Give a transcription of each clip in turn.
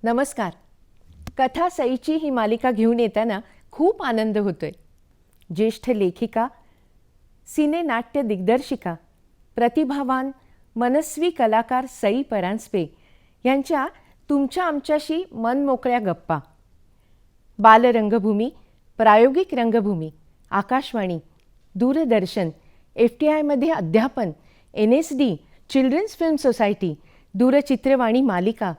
नमस्कार. कथा सईची ही मालिका घेऊन येताना खूप आनंद होतोय. ज्येष्ठ लेखिका, सिने नाट्य दिग्दर्शिका, प्रतिभावान मनस्वी कलाकार सई परांजपे यांच्या तुमच्या आमच्याशी मनमोकळ्या गप्पा. बालरंगभूमी, प्रायोगिक रंगभूमी, आकाशवाणी, दूरदर्शन, FTIमध्ये अध्यापन, NSD, चिल्ड्रन्स फिल्म सोसायटी, दूरचित्रवाणी मालिका,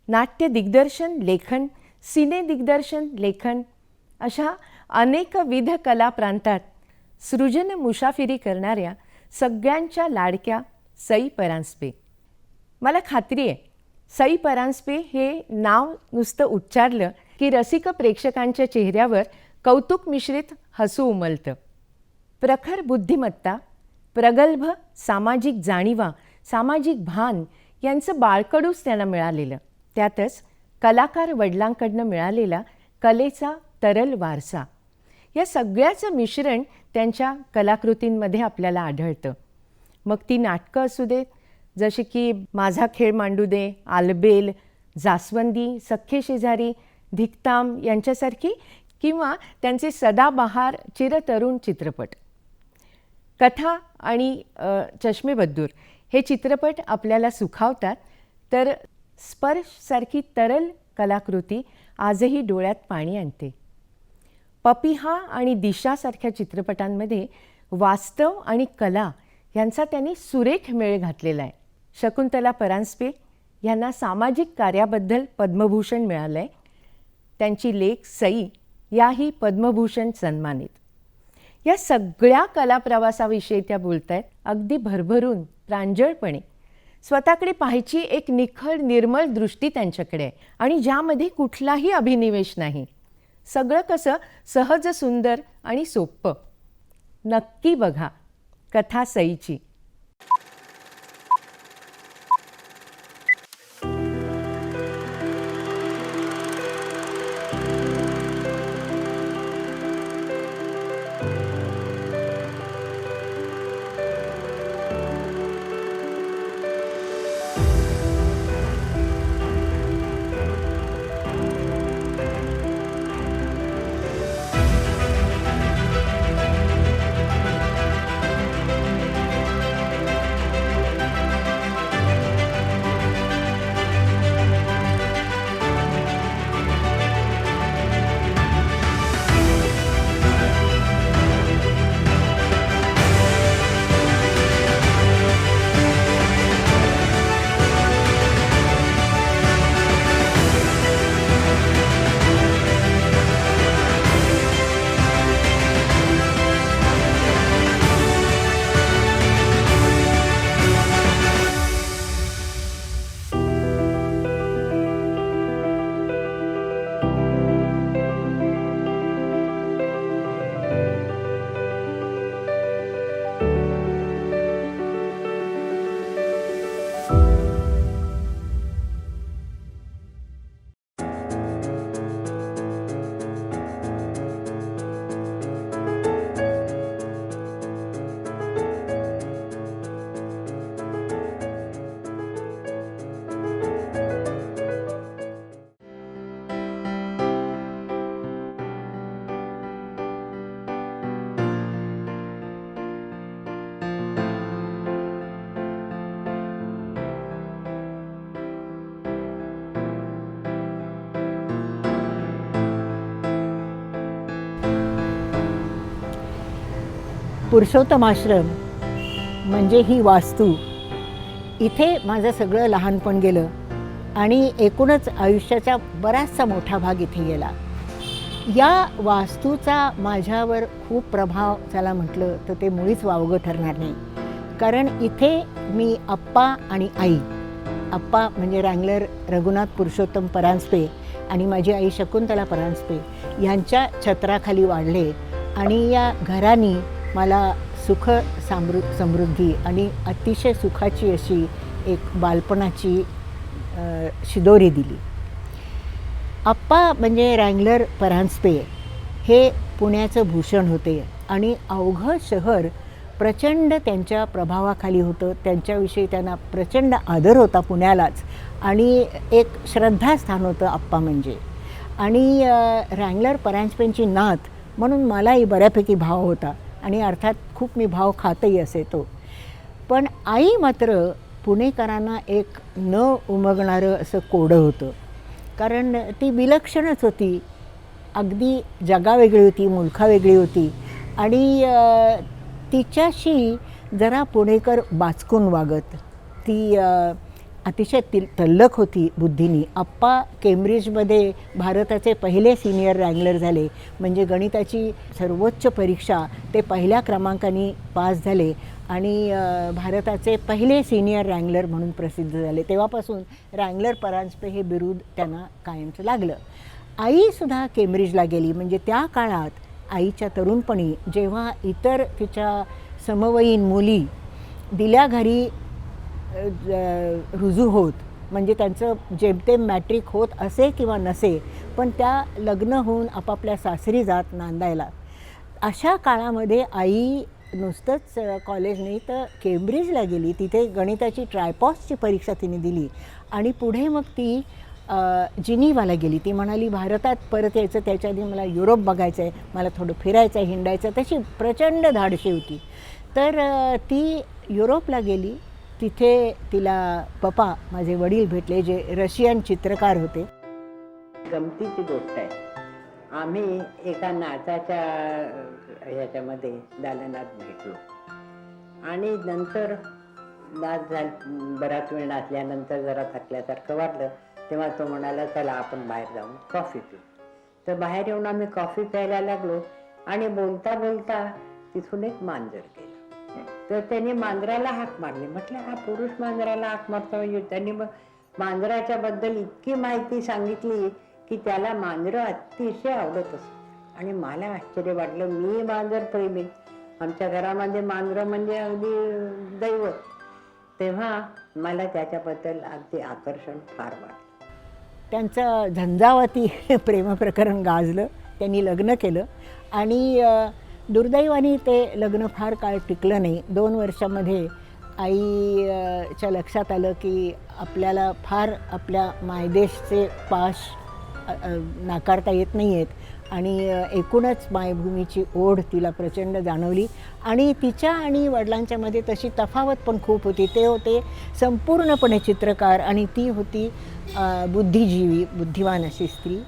नाट्य दिग्दर्शन, लेखन, सिने दिग्दर्शन, लेखन अशा अनेकविध कला प्रांतात सृजन मुसाफिरी करणाऱ्या सगळ्यांच्या लाडक्या सई परांजपे. मला खात्री आहे सई परांजपे हे नाव नुसतं उच्चारलं की रसिक प्रेक्षकांच्या चेहऱ्यावर कौतुक मिश्रित हसू उमलतं. प्रखर बुद्धिमत्ता, प्रगल्भ सामाजिक जाणीवा, सामाजिक भान यांचं बाळकडूच त्यांना मिळालेलं. त्यातच कलाकार वडिलांकडनं मिळालेला कलेचा तरल वारसा, या सगळ्याचं मिश्रण त्यांच्या कलाकृतींमध्ये आपल्याला आढळतं. मग ती नाटकं असू देत, जसे की माझा खेळ मांडू दे, आलबेल, जास्वंदी, सख्खे शेजारी, धिकताम यांच्यासारखी, किंवा त्यांचे सदाबहार चिरतरुण चित्रपट. कथा आणि चष्मेबद्दूर हे चित्रपट आपल्याला सुखावतात, तर स्पर्शसारखी तरल कलाकृती आजही डोळ्यात पाणी आणते. पपिहा आणि दिशासारख्या चित्रपटांमध्ये वास्तव आणि कला यांचा त्यांनी सुरेख मेळ घातलेला आहे. शकुंतला परांजपे यांना सामाजिक कार्याबद्दल पद्मभूषण मिळालं आहे. त्यांची लेक सई याही पद्मभूषण सन्मानित. या सगळ्या कलाप्रवासाविषयी त्या बोलत आहेत, अगदी भरभरून, प्रांजळपणे. स्वतःकडे पाहायची एक निखळ निर्मळ दृष्टी त्यांच्याकडे आहे, आणि ज्यामध्ये कुठलाही अभिनिवेश नाही. सगळं कसं सहज, सुंदर आणि सोप्पं. नक्की बघा कथा सईची. पुरुषोत्तम आश्रम म्हणजे ही वास्तू. इथे माझं सगळं लहानपण गेलं आणि एकूणच आयुष्याचा बराचसा मोठा भाग इथे गेला. या वास्तूचा माझ्यावर खूप प्रभाव झाला म्हटलं तर ते मुळीच वावगं ठरणार नाही. कारण इथे मी आप्पा आणि आई, आप्पा म्हणजे रँगलर रघुनाथ पुरुषोत्तम परांजपे आणि माझी आई शकुंतला परांजपे यांच्या छत्राखाली वाढले. आणि या घरानी मला सुख समृद्धी आणि अतिशय सुखाची अशी एक बालपणाची शिदोरी दिली. आप्पा म्हणजे रँगलर परांजपे हे पुण्याचं भूषण होते आणि अवघं शहर प्रचंड त्यांच्या प्रभावाखाली होतं. त्यांच्याविषयी त्यांना प्रचंड आदर होता पुण्यालाच आणि एक श्रद्धास्थान होतं आप्पा म्हणजे. आणि रँगलर परांजपेंची नात म्हणून मलाही बऱ्यापैकी भाव होता आणि अर्थात खूप मी भाव खातही असे तो. पण आई मात्र पुणेकरांना एक न उमगणारं असं कोडं होतं, कारण ती विलक्षणच होती. अगदी जगावेगळी होती, मुलखा वेगळी होती आणि तिच्याशी जरा पुणेकर बाचकून वागत. ती अतिशय तल्लख होती बुद्धीनी. आप्पा केम्ब्रिजमध्ये भारताचे पहिले सिनियर रँगलर झाले, म्हणजे गणिताची सर्वोच्च परीक्षा ते पहिल्या क्रमांकाने पास झाले आणि भारताचे पहिले सिनियर रँगलर म्हणून प्रसिद्ध झाले. तेव्हापासून रँगलर परांजपे हे बिरुद त्यांना कायमचं लागलं. आईसुद्धा केम्ब्रिजला गेली, म्हणजे त्या काळात आईच्या तरुणपणी जेव्हा इतर तिच्या समवयीन मुली दिल्या घरी रुजू होत, म्हणजे त्यांचं जेमतेम मॅट्रिक होत असे किंवा नसे, पण त्या लग्न होऊन आपापल्या सासरी जात नांदायला, अशा काळामध्ये आई नुसतंच कॉलेज नाही तर केम्ब्रिजला गेली. तिथे गणिताची ट्रायपॉसची परीक्षा तिने दिली आणि पुढे मग ती जिनिवाला गेली. ती म्हणाली भारतात परत यायचं, त्याच्या आधी मला युरोप बघायचं आहे, मला थोडं फिरायचं आहे, हिंडायचं. तशी प्रचंड धाडशी होती. तर ती युरोपला गेली. तिथे तिला पप्पा माझे वडील भेटले, जे रशियन चित्रकार होते. गमतीची गोष्ट आहे, आम्ही एका नाचाच्या ह्याच्यामध्ये दालनात भेटलो आणि नंतर नाच बराच वेळ नाचल्यानंतर जरा थकल्यासारखं वाटलं, तेव्हा तो म्हणाला चला आपण बाहेर जाऊन कॉफी पिऊ. तर बाहेर येऊन आम्ही कॉफी प्यायला लागलो आणि बोलता बोलता तिथून एक मांजर गेलं. तर त्याने मांजराला हाक मारली. म्हटलं हा पुरुष मांजराला हाक मारतो म्हणजे. त्यांनी मग मांजराच्या बद्दल इतकी माहिती सांगितली की त्याला मांजरं अतिशय आवडत असत आणि मला आश्चर्य वाटलं. मी मांजर प्रेमी, आमच्या घरामध्ये मांजरं म्हणजे अगदी दैवत. तेव्हा मला त्याच्याबद्दल अगदी आकर्षण फार वाटलं. त्यांचं झंझावाती प्रेमप्रकरण गाजलं. त्यांनी लग्न केलं आणि दुर्दैवाने ते लग्न फार काळ टिकलं नाही. 2 वर्षामध्ये आईच्या लक्षात आलं की आपल्याला फार आपल्या मायदेशचे पाश नाकारता येत नाही आहेत आणि एकूणच मायभूमीची ओढ तिला प्रचंड जाणवली. आणि तिच्या आणि वडिलांच्यामध्ये तशी तफावत पण खूप होती. ते होते संपूर्णपणे चित्रकार आणि ती होती बुद्धिजीवी, बुद्धिवान अशी स्त्री.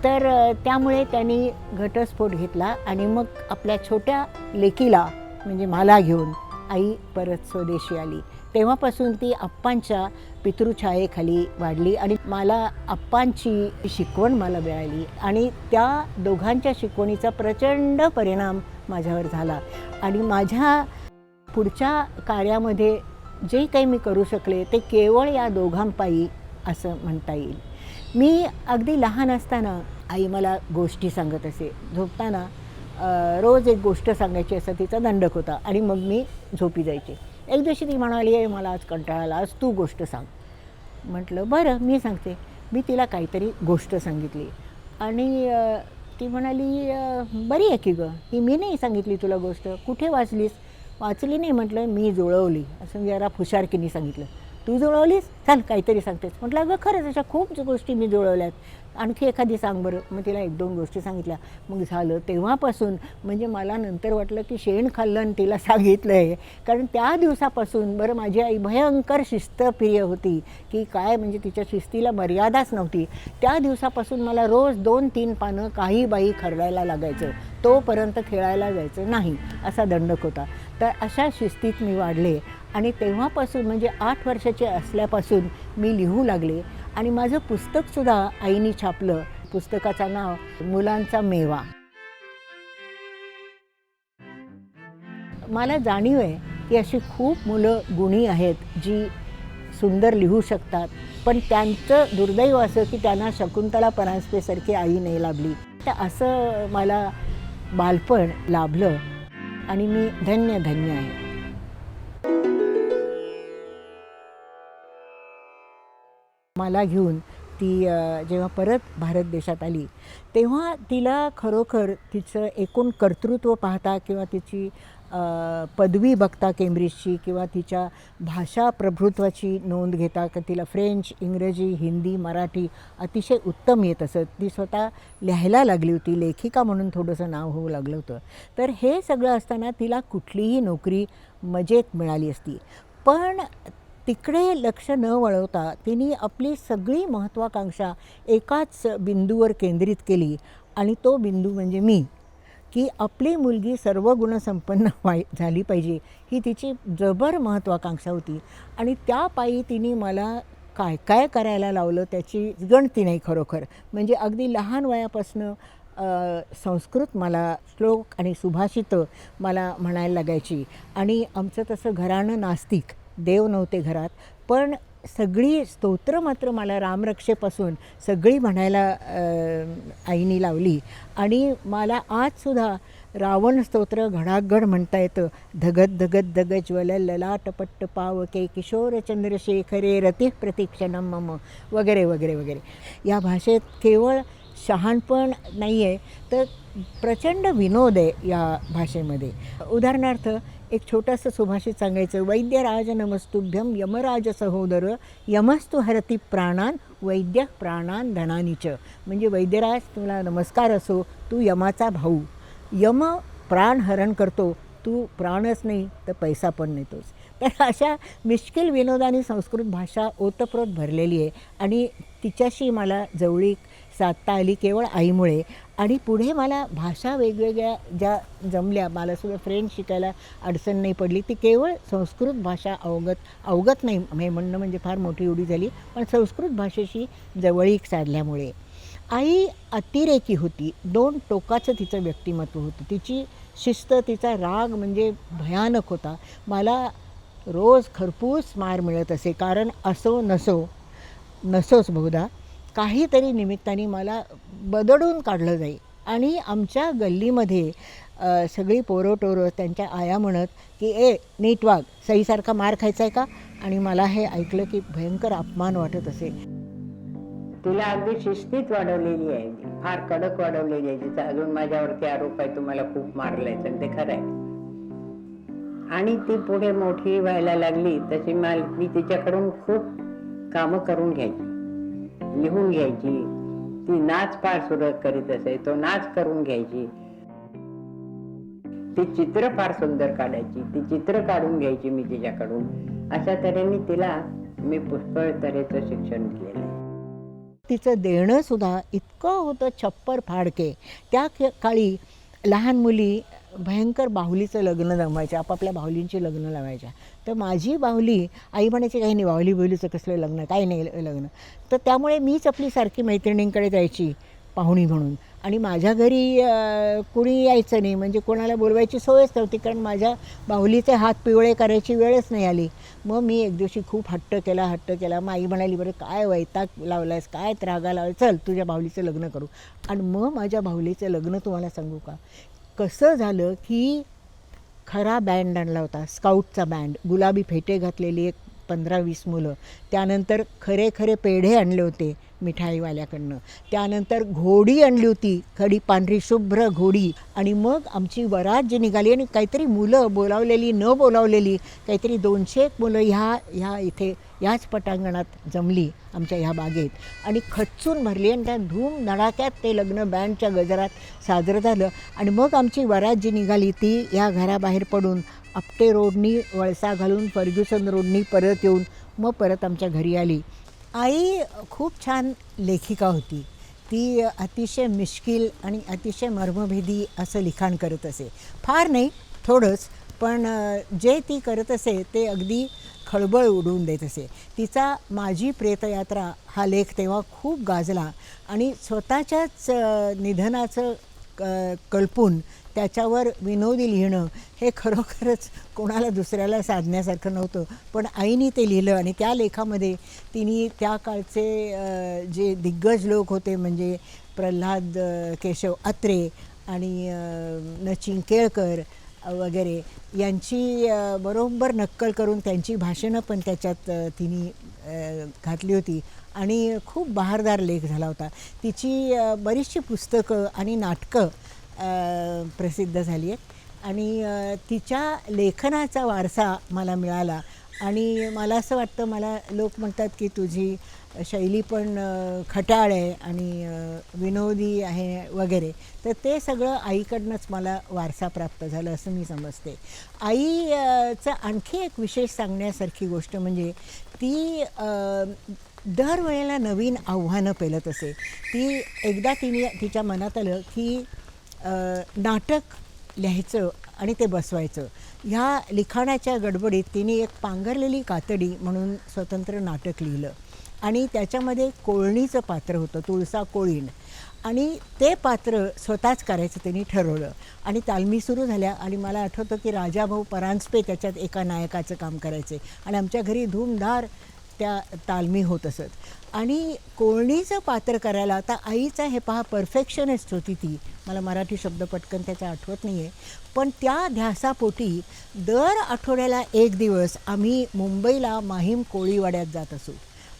तर त्यामुळे त्यांनी घटस्फोट घेतला आणि मग आपल्या छोट्या लेकीला म्हणजे मला घेऊन आई परत स्वदेशी आली. तेव्हापासून ती आप्पांच्या पितृछायेखाली वाढली आणि मला आप्पांची शिकवण मला मिळाली आणि त्या दोघांच्या शिकवणीचा प्रचंड परिणाम माझ्यावर झाला. आणि माझ्या पुढच्या कार्यामध्ये जे काही मी करू शकले ते केवळ या दोघांपायी असं म्हणता येईल. मी अगदी लहान असताना आई मला गोष्टी सांगत असे. झोपताना रोज एक गोष्ट सांगायची असा तिचा दंडक होता आणि मग मी झोपी जायचे. एक दिवशी ती म्हणाली आहे मला आज कंटाळा आला, आज तू गोष्ट सांग. म्हटलं बरं मी सांगते. मी तिला काहीतरी गोष्ट सांगितली आणि ती म्हणाली बरी आहे की गं, ही मी नाही सांगितली तुला गोष्ट, कुठे वाचलीस? वाचली नाही. म्हटलं मी जुळवली. असं जरा फुशारकीने सांगितलं. तू जुळवलीस? चाल काहीतरी सांगतेस. म्हटलं अगं खरंच अशा खूप गोष्टी मी जुळवल्यात, आणखी एखादी सांग बरं. मग तिला 1-2 गोष्टी सांगितल्या. मग झालं. तेव्हापासून म्हणजे मला नंतर वाटलं की शेण खाल्लं आणि तिला सांगितलं आहे. कारण त्या दिवसापासून बरं माझी आई भयंकर शिस्तप्रिय होती की काय म्हणजे तिच्या शिस्तीला मर्यादाच नव्हती. त्या दिवसापासून मला रोज 2-3 पानं काही बाई खरडायला लागायचं, तोपर्यंत खेळायला जायचं नाही असा दंडक होता. तर अशा शिस्तीत मी वाढले आणि तेव्हापासून म्हणजे 8 वर्षाचे असल्यापासून मी लिहू लागले आणि माझं पुस्तकसुद्धा आईनी छापलं. पुस्तकाचं नाव मुलांचा मेवा. मला जाणीव आहे की अशी खूप मुलं गुणी आहेत जी सुंदर लिहू शकतात, पण त्यांचं दुर्दैव असं की त्यांना शकुंतला परांजपेसारखी आई नाही लाभली. तर असं मला बालपण लाभलं आणि मी धन्य आहे. मला घेऊन ती जेव्हा परत भारत देशात आली तेव्हा तिला खरोखर तिचं एकूण कर्तृत्व पाहता किंवा तिची पदवी बघता केम्ब्रिजची किंवा तिच्या भाषा प्रभुत्वाची नोंद घेता का तिला फ्रेंच, इंग्रजी, हिंदी, मराठी अतिशय उत्तम येत असत. ती स्वतः लिहायला लागली होती, लेखिका म्हणून थोडंसं नाव होऊ लागलं होतं. तर हे सगळं असताना तिला कुठलीही नोकरी मजेत मिळाली असती. पण तिकडे लक्ष न वळवता तिने आपली सगळी महत्त्वाकांक्षा एकाच बिंदूवर केंद्रित केली आणि तो बिंदू म्हणजे मी, की आपली मुलगी सर्व गुणसंपन्न झाली पाहिजे ही तिची जबर महत्त्वाकांक्षा होती. आणि त्या पायी तिने मला काय काय करायला लावलं त्याची गणती नाही खरोखर. म्हणजे अगदी लहान वयापासनं संस्कृत मला श्लोक आणि सुभाषितं मला म्हणायला लागायची. आणि आमचं तसं घराणं नास्तिक, देव नव्हते घरात, पण सगळी स्तोत्र मात्र मला रामरक्षेपासून सगळी म्हणायला आईने लावली. आणि मला आजसुद्धा रावण स्तोत्र घडाघड म्हणता येतं. धगत धगत धग ज्वल ललाटपट्ट पावके किशोर चंद्रशेखरे रतिः प्रतीक्षणं मम वगैरे वगैरे वगैरे. या भाषेत केवळ शहाणपण नाही आहे तर प्रचंड विनोद आहे या भाषेमध्ये. उदाहरणार्थ एक छोटंसं सुभाषित सांगायचं. वैद्यराज नमस्तुभ्यं यमराज सहोदर यमस्तु हरती प्राणान वैद्य प्राणान धनानीच. म्हणजे वैद्यराज तुला नमस्कार असो, तू यमाचा भाऊ. यम प्राण हरण करतो, तू प्राणच नाही तर पैसा पण नेतोस. तर अशा मिश्किल विनोदाने संस्कृत भाषा ओतप्रोत भरलेली आहे. आणि तिच्याशी मला जवळीक साधता आली केवळ आईमुळे. आणि पुढे मला भाषा वेगवेगळ्या ज्या जमल्या, मलासुद्धा फ्रेंच शिकायला अडचण नाही पडली. ती केवळ संस्कृत भाषा अवगत नाही हे म्हणणं म्हणजे फार मोठी उडी झाली, पण संस्कृत भाषेशी जवळीक साधल्यामुळे. आई अतिरेकी होती. दोन टोकाचं तिचं व्यक्तिमत्व होतं. तिची शिस्त, तिचा राग म्हणजे भयानक होता. मला रोज खरपूस मार मिळत असे, कारण असो नसोच बहुधा काहीतरी निमित्ताने मला बदडून काढलं जाई. आणि आमच्या गल्लीमध्ये सगळी पोरं त्यांच्या आया म्हणत की नीट वाग, सईसारखा मार खायचा आहे का. आणि मला हे ऐकलं की भयंकर अपमान वाटत असे. तिला अगदी शिस्तीत वाढवलेली आहे, फार कडक वाढवलेली आहे. तिचा अजून माझ्यावरती आरोप आहे, तुम्हाला खूप मारलंय, तर ते खरं आहे. आणि ती पुढे मोठी व्हायला लागली तशी मी तिच्याकडून खूप कामं करून घ्यायची, लिहून घ्यायची. ती नाच फार सुरू करीत असे, तो नाच करून घ्यायची. ती चित्र फार सुंदर काढायची, ती चित्र काढून घ्यायची मी तिच्याकडून. अशा तऱ्हेने तिला मी पुष्कळ तऱ्हेचं शिक्षण दिलेलं आहे. तिचं देणं सुद्धा इतकं होतं छप्पर फाडके. त्या काळी लहान मुली भयंकर बाहुलीचं लग्न जमवायच्या, आपापल्या बाहुलींची लग्न लावायच्या. तर माझी बाहुली, आई म्हणायची काही नाही, बाहुलीचं कसलं लग्न, काही नाही लग्न. तर त्यामुळे मीच आपली सारखी मैत्रिणींकडे जायची पाहुणी म्हणून. आणि माझ्या घरी कुणी यायचं नाही, म्हणजे कोणाला बोलवायची सोयच नव्हती, कारण माझ्या बाहुलीचे हात पिवळे करायची वेळच नाही आली. मग मी एक दिवशी खूप हट्ट केला. मग आई म्हणाली, बरं काय वैताग लावलायस, काय त्रागा लावला, चल तुझ्या बाहुलीचं लग्न करू. आणि मग माझ्या बाहुलीचं लग्न तुम्हाला सांगू का कसं झालं, की खरा बँड आणला होता, स्काउटचा बँड, गुलाबी फेटे घातलेली एक 15-20 मुलं. त्यानंतर खरे पेढे आणले होते मिठाईवाल्याकडनं. त्यानंतर घोडी आणली होती, खडी पांढरी शुभ्र घोडी. आणि मग आमची वरात जी निघाली आणि काहीतरी मुलं बोलावलेली न बोलावलेली काहीतरी 200 मुलं ह्या इथे याच पटांगणात जमली आमच्या ह्या बागेत आणि खच्चून भरली. आणि त्या धूम धडाक्यात ते लग्न बँडच्या गजरात साजरं झालं. आणि मग आमची वरात जी निघाली ती ह्या घराबाहेर पडून आपटे रोडनी वळसा घालून फर्ग्युसन रोडनी परत येऊन मग परत आमच्या घरी आली. आई खूप छान लेखिका होती. ती अतिशय मिश्किल आणि अतिशय मर्मभेदी असं लिखाण करत असे. फार नाही, थोडंच, पण जे ती करत असे ते अगदी खळबळ उडवून देत असे. तिचा माझी प्रेतयात्रा हा लेख तेव्हा खूप गाजला आणि स्वतःच्याच निधनाचं कल्पून त्याच्यावर विनोदी लिहिणं हे खरोखरच कोणाला दुसऱ्याला साधण्यासारखं नव्हतं. पण आईने ते लिहिलं आणि त्या लेखामध्ये तिने त्या काळचे जे दिग्गज लोक होते, म्हणजे प्रल्हाद केशव अत्रे आणि नचिन केळकर वगैरे यांची बरोबर नक्कल करून त्यांची भाषणं पण त्याच्यात तिने घातली होती आणि खूप बहारदार लेख झाला होता. तिची बरीचशी पुस्तकं आणि नाटकं प्रसिद्ध झाली आहेत. आणि तिच्या लेखनाचा वारसा मला मिळाला. आणि मला असं वाटतं, मला लोक म्हणतात की तुझी शैली पण खट्याळ आहे आणि विनोदी आहे वगैरे, तर ते सगळं आईकडनंच मला वारसा प्राप्त झालं असं मी समजते. आईचं आणखी एक विशेष सांगण्यासारखी गोष्ट म्हणजे ती दरवेळेला नवीन आव्हानं पेलत असे. ती एकदा तिच्या मनात आलं की नाटक लिहायचं आणि ते बसवायचं. ह्या लिखाणाच्या गडबडीत तिने एक पांघरलेली कातडी म्हणून स्वतंत्र नाटक लिहिलं आणि त्याच्यामध्ये कोळणीचं पात्र होतं, तुळसा कोळीण, आणि ते पात्र स्वतःच करायचं त्यांनी ठरवलं. आणि तालमी सुरू झाल्या आणि मला आठवतं की राजाभाऊ परांजपे त्याच्यात एका नायकाचं काम करायचे आणि आमच्या घरी धूमधार त्या तालमी होत असत. आणि कोळणीचं पात्र करायला आता आईचा हे पहा परफेक्शनिस्ट होती ती, मला मराठी शब्द पटकन त्याचा आठवत नाही आहे, पण त्या ध्यासापोटी दर आठवड्याला एक दिवस आम्ही मुंबईला माहीम कोळीवाड्यात जात असू.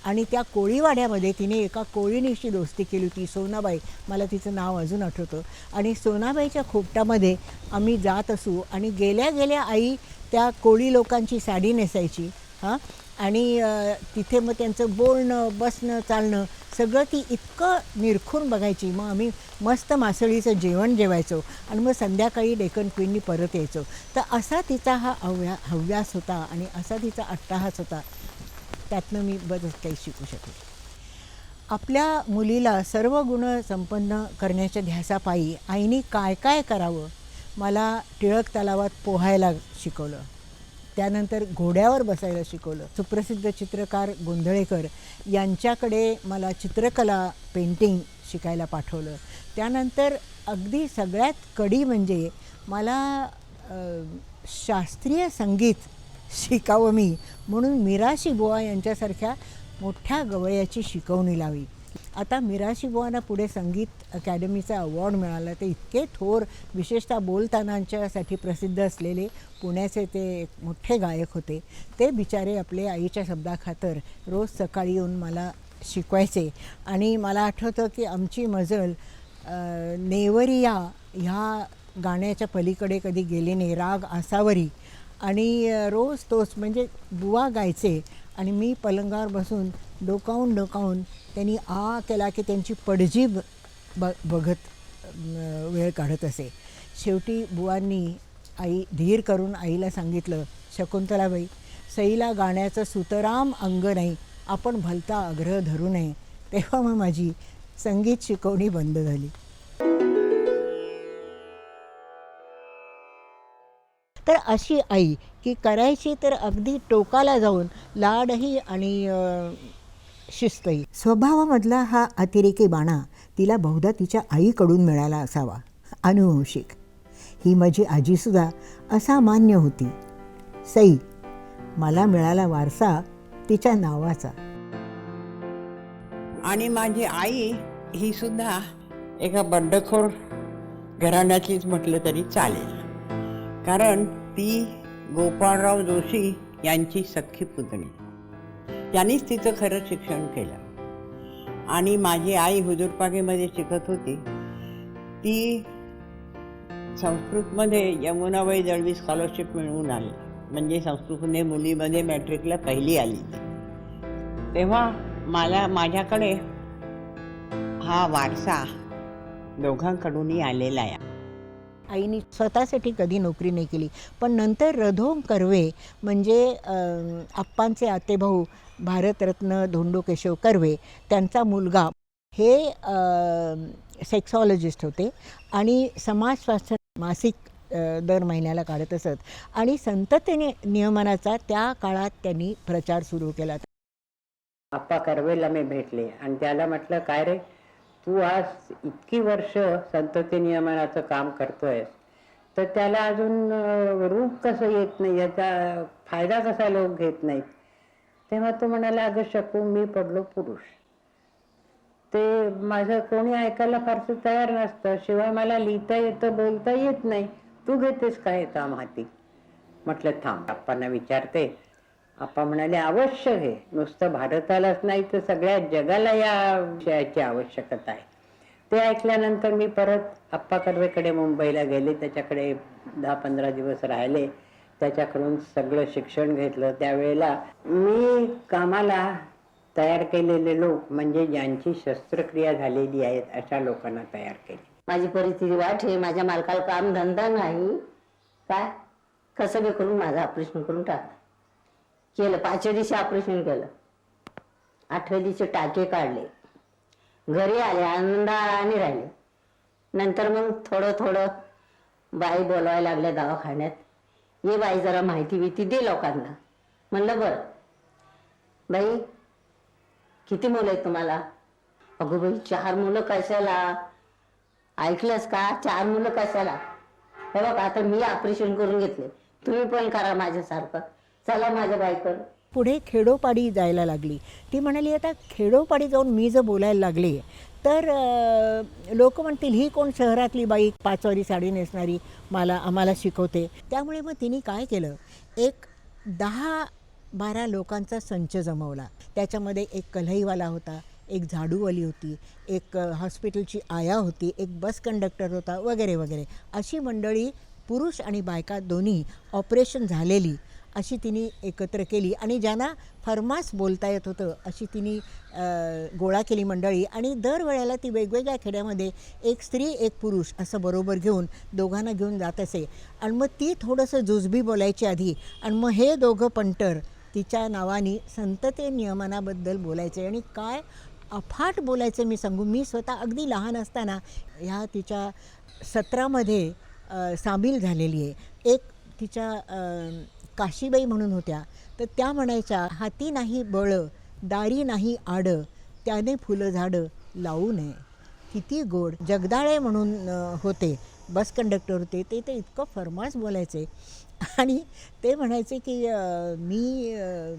आणि त्या कोळीवाड्यामध्ये तिने एका कोळीणीशी दोस्ती केली होती, सोनाबाई, मला तिचं नाव अजून आठवतं. आणि सोनाबाईच्या खोपटामध्ये आम्ही जात असू आणि गेल्या गेल्या आई त्या कोळी लोकांची साडी नेसायची हां, आणि तिथे मग त्यांचं बोलणं बसणं चालणं सगळं ती इतकं निरखून बघायची. मग आम्ही मस्त मासळीचं जेवण जेवायचो आणि मग संध्याकाळी डेक्कन क्वीननी परत यायचो. तर असा तिचा हा हव्यास होता आणि असा तिचा अट्टाहास होता. त्यातनं मी बरंच काही शिकू शकले. आपल्या मुलीला सर्व गुण संपन्न करण्याच्या ध्यासापायी आईने काय काय करावं, मला टिळक तलावात पोहायला शिकवलं, त्यानंतर घोड्यावर बसायला शिकवलं. सुप्रसिद्ध चित्रकार गोंधळेकर यांच्याकडे मला चित्रकला पेंटिंग शिकायला पाठवलं. त्यानंतर अगदी सगळ्यात कडी म्हणजे मला शास्त्रीय संगीत शिकावं मी म्हणून मिराशी बुवा यांच्यासारख्या मोठ्या गवयाची शिकवणी लावी. आता मिराशी बुवांना पुढे संगीत अकॅडमीचा अवॉर्ड मिळाला. ते इतके थोर, विशेषतः बोलतानांच्यासाठी प्रसिद्ध असलेले पुण्याचे ते एक मोठे गायक होते. ते बिचारे आपले आईच्या शब्दाखातर रोज सकाळी येऊन मला शिकवायचे. आणि मला आठवतं की आमची मजल नेवरिया ह्या गाण्याच्या पलीकडे कधी गेली नाही, राग आसावरी, आणि रोज तोच म्हणजे बुवा गायचे आणि मी पलंगावर बसून डोकावून डोकावून त्यांनी आ केला की त्यांची पडजीभ बघत वेळ काढत असे. शेवटी बुवांनी धीर करून आईला सांगितलं, शकुंतलाबाई, सईला गाण्याचं सुतराम अंग नाही, आपण भलता आग्रह धरू नये. तेव्हा मग माझी संगीत शिकवणी बंद झाली. तर अशी आई की करायची तर अगदी टोकाला जाऊन लाडही आणि शिस्तही. स्वभावामधला हा अतिरेकी बाणा तिला बहुधा तिच्या आईकडून मिळाला असावा, अनुवंशिक. ही माझी आजीसुद्धा असामान्य होती. सई, मला मिळाला वारसा तिच्या नावाचा. आणि माझी आई ही सुद्धा एका बंडखोर घराण्याचीच म्हटलं तरी चालेल, कारण ती गोपाळराव जोशी यांची सख्खी पुतणी. त्यांनीच तिचं खरं शिक्षण केलं. आणि माझी आई हुजूरपागेमध्ये शिकत होती. ती संस्कृतमध्ये यमुनाबाई दळवी स्कॉलरशिप मिळवून आली, म्हणजे संस्कृतमध्ये मुलीमध्ये मॅट्रिकला पहिली आली. तेव्हा माझ्याकडे हा वारसा दोघांकडूनही आलेला आहे. आईने स्वतःसाठी कधी नोकरी नाही केली, पण नंतर रधोम कर्वे म्हणजे आप्पांचे आतेभाऊ भारतरत्न धोंडो केशव कर्वे, त्यांचा मुलगा हे सेक्सॉलॉजिस्ट होते आणि समाज स्वास्थ्य मासिक दर महिन्याला काढत असत. आणि संतती नियमनाचा त्या काळात त्यांनी प्रचार सुरू केला. आप्पा कर्वेला मी भेटले आणि त्याला म्हटलं, काय रे, तू आज इतकी वर्ष संतती नियमनाचं काम करतोयस, तर त्याला अजून रूप कसं येत नाही, याचा फायदा कसा लोक घेत नाहीत. तेव्हा तो म्हणाला, अगं शकू, मी पडलो पुरुष, ते माझं कोणी ऐकायला फारसं तयार नसतं, शिवाय मला लिहिता येतं बोलता येत नाही, तू घेतेस काय काम हाती. म्हटलं थांब, आप्पांना विचारते. आप्पा म्हणाले, अवश्य घे, नुसतं भारतालाच नाही तर सगळ्या जगाला या विषयाची आवश्यकता आहे. ते ऐकल्यानंतर मी परत अप्पा कर्वेकडे मुंबईला गेले, त्याच्याकडे 10-15 दिवस राहिले, त्याच्याकडून सगळं शिक्षण घेतलं. त्यावेळेला मी कामाला तयार केलेले लोक म्हणजे ज्यांची शस्त्रक्रिया झालेली आहेत अशा लोकांना तयार केले. माझी परिस्थिती वाईट आहे, माझ्या मालकाला काम धंदा नाही, काय कसं बी करून माझं ऑपरेशन करून टाकलं. केलं 5व्या दिवशी ऑपरेशन केलं, 8व्या दिवशी टाके काढले, घरी आले आनंदाने राहिले. नंतर मग थोडं थोडं बाई बोलवायला लागल्या दवाखान्यात, ये बाई जरा माहिती बिती दे लोकांना. म्हणलं बरं. बाई किती मुलं आहेत तुम्हाला? अगं बाई 4 मुलं कशाला? ऐकलंस का? 4 मुलं कशाला? हे बघ आता मी ऑपरेशन करून घेतले, तुम्ही पण करा माझ्यासारखं, चला माझ्या बाईकडं. पुढे खेडोपाडी जायला लागली. ती म्हणाली आता खेडोपाडी जाऊन मी जर बोलायला लागले तर लोक म्हणतील ही कोण शहरातली बाई 5 वारी साडी नेसणारी आम्हाला शिकवते. त्यामुळे मग तिने काय केलं, एक 10-12 लोकांचा संच जमवला. त्याच्यामध्ये एक कल्हईवाला होता, एक झाडूवाली होती, एक हॉस्पिटलची आया होती, एक बस कंडक्टर होता, वगैरे वगैरे. अशी मंडळी पुरुष आणि बायका दोन्ही ऑपरेशन झालेली अशी तिने एकत्र केली आणि ज्यांना फर्मास बोलता येत होतं अशी तिने गोळा केली मंडळी. आणि दरवेळेला ती वेगवेगळ्या खेड्यामध्ये एक स्त्री एक पुरुष असं बरोबर घेऊन दोघांना घेऊन जात असे. आणि मग ती थोडंसं जुजबी बोलायची आधी, आणि मग हे दोघं पंटर तिच्या नावाने संतती नियमनाबद्दल बोलायचे. आणि काय अफाट बोलायचं मी सांगू. मी स्वतः अगदी लहान असताना ह्या तिच्या सत्रामध्ये सामील झालेली आहे. एक तिच्या काशीबाई म्हणून होत्या, तर त्या म्हणायच्या, हाती नाही बळ दारी नाही आड त्याने फुलं झाडं लावू नये. किती गोड. जगदाळे म्हणून होते, बस कंडक्टर होते, ते इतकं फर्मास बोलायचे. आणि ते म्हणायचे की मी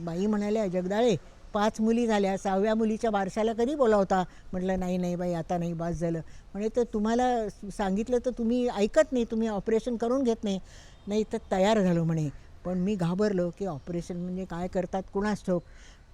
बाई म्हणाल्या, जगदाळे 5 मुली झाल्या, 6व्या मुलीच्या बारशाला कधी बोलावता? म्हटलं नाही बाई आता नाही, बास झालं. म्हणे तर तुम्हाला सांगितलं तर तुम्ही ऐकत नाही, तुम्ही ऑपरेशन करून घेत नाही तर तयार झालो म्हणे. पण मी घाबरलो की ऑपरेशन म्हणजे काय करतात कुणास ठाऊक.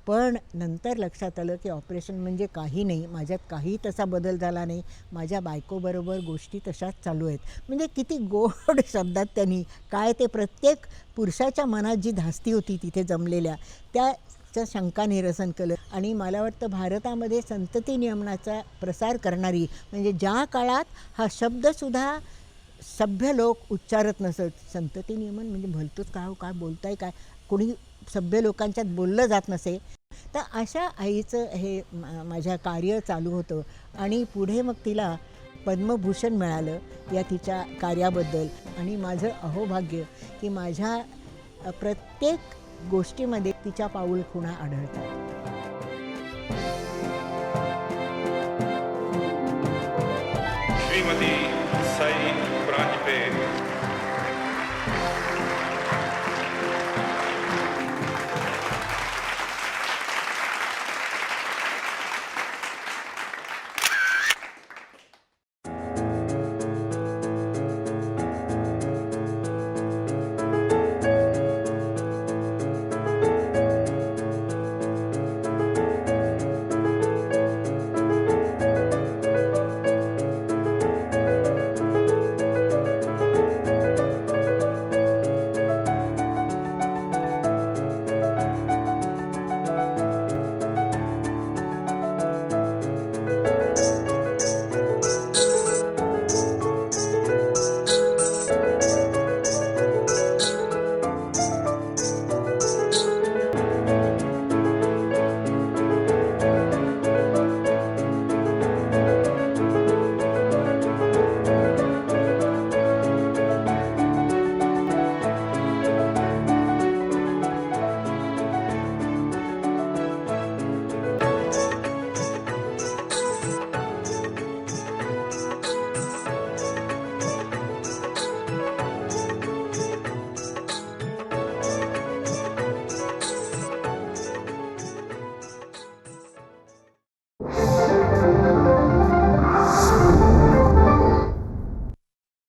पण नंतर लक्षात आलं की ऑपरेशन म्हणजे काही नाही, माझ्यात काही तसा बदल झाला नाही, माझ्या बायकोबरोबर गोष्टी तशाच चालू आहेत. म्हणजे किती गोड शब्दात त्यांनी काय ते प्रत्येक पुरुषाच्या मनात जी धास्ती होती तिथे जमलेल्या त्याचं शंका निरसन केलं. आणि मला वाटतं भारतामध्ये संतती नियमनाचा प्रसार करणारी, म्हणजे ज्या काळात हा शब्दसुद्धा सभ्य लोक उच्चारत नसत, संतती नियमन म्हणजे भलतंच काय बोलताय काय, कोणी सभ्य लोकांच्यात बोललं जात नसे, तर अशा आईचं हे माझ्या कार्य चालू होतं. आणि पुढे मग तिला पद्मभूषण मिळालं या तिच्या कार्याबद्दल. आणि माझं अहोभाग्य की माझ्या प्रत्येक गोष्टीमध्ये तिच्या पाऊलखुणा आढळतात. श्रीमती साई